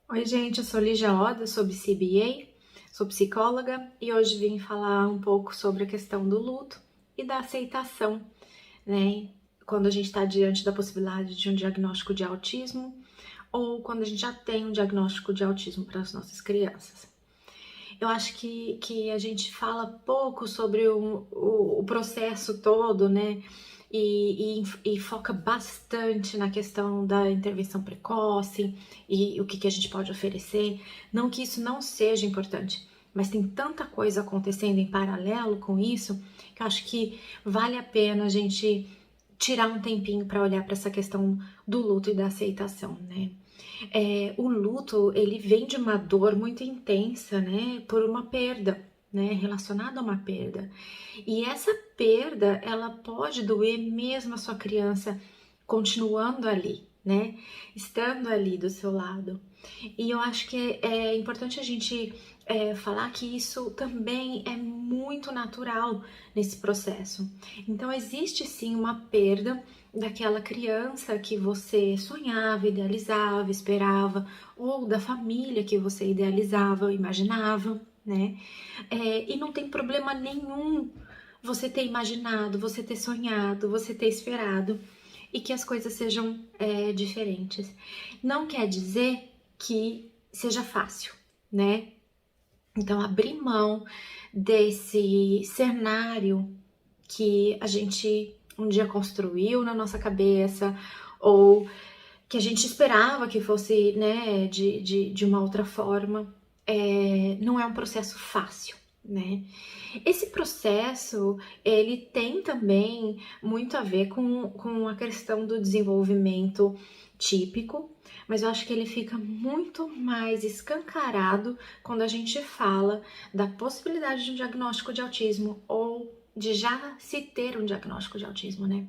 Oi, gente, eu sou Lígia Oda, sou BCBA, sou psicóloga e hoje vim falar um pouco sobre a questão do luto e da aceitação, né? Quando a gente está diante da possibilidade de um diagnóstico de autismo ou quando a gente já tem um diagnóstico de autismo para as nossas crianças. Eu acho que a gente fala pouco sobre o processo todo, né? E foca bastante na questão da intervenção precoce e o que a gente pode oferecer. Não que isso não seja importante, mas tem tanta coisa acontecendo em paralelo com isso que eu acho que vale a pena a gente tirar um tempinho para olhar para essa questão do luto e da aceitação, né? O luto, ele vem de uma dor muito intensa, né, por uma perda, né, relacionada a uma perda. E essa perda, ela pode doer mesmo a sua criança continuando ali, né, estando ali do seu lado. E eu acho que é importante a gente falar que isso também é muito natural nesse processo. Então, existe sim uma perda daquela criança que você sonhava, idealizava, esperava, ou da família que você idealizava, imaginava, né? E não tem problema nenhum você ter imaginado, você ter sonhado, você ter esperado e que as coisas sejam diferentes. Não quer dizer que seja fácil, né? Então, abrir mão desse cenário que a gente um dia construiu na nossa cabeça, ou que a gente esperava que fosse, né, de uma outra forma, não é um processo fácil, né? Esse processo, ele tem também muito a ver com a questão do desenvolvimento típico, mas eu acho que ele fica muito mais escancarado quando a gente fala da possibilidade de um diagnóstico de autismo ou de já se ter um diagnóstico de autismo, né?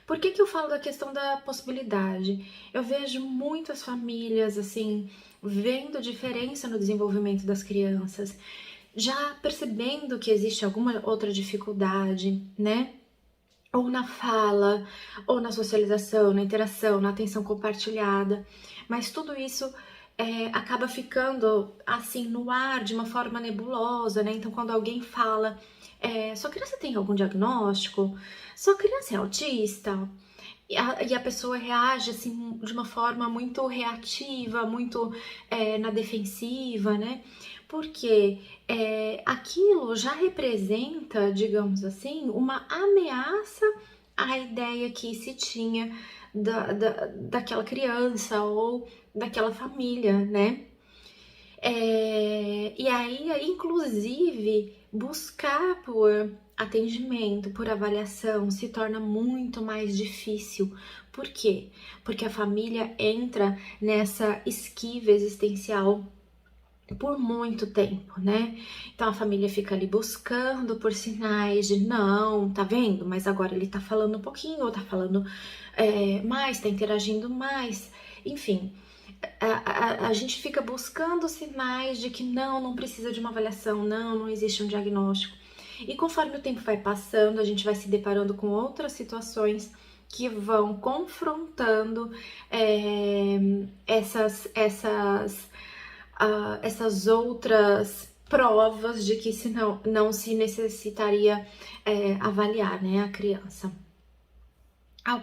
Por que eu falo da questão da possibilidade? Eu vejo muitas famílias, assim, vendo diferença no desenvolvimento das crianças, já percebendo que existe alguma outra dificuldade, né? Ou na fala, ou na socialização, na interação, na atenção compartilhada, mas tudo isso acaba ficando assim no ar de uma forma nebulosa, né? Então, quando alguém fala, sua criança tem algum diagnóstico? Sua criança é autista? E a pessoa reage assim de uma forma muito reativa, muito na defensiva, né? Porque aquilo já representa, digamos assim, uma ameaça à ideia que se tinha daquela criança ou daquela família, né? E aí, inclusive, buscar por atendimento, por avaliação, se torna muito mais difícil. Por quê? Porque a família entra nessa esquiva existencial por muito tempo, né? Então a família fica ali buscando por sinais de não, tá vendo? Mas agora ele tá falando um pouquinho, ou tá falando mais, tá interagindo mais, enfim. A gente fica buscando sinais de que não precisa de uma avaliação, não existe um diagnóstico. E conforme o tempo vai passando, a gente vai se deparando com outras situações que vão confrontando essas outras provas de que não se necessitaria avaliar, né, a criança. Ao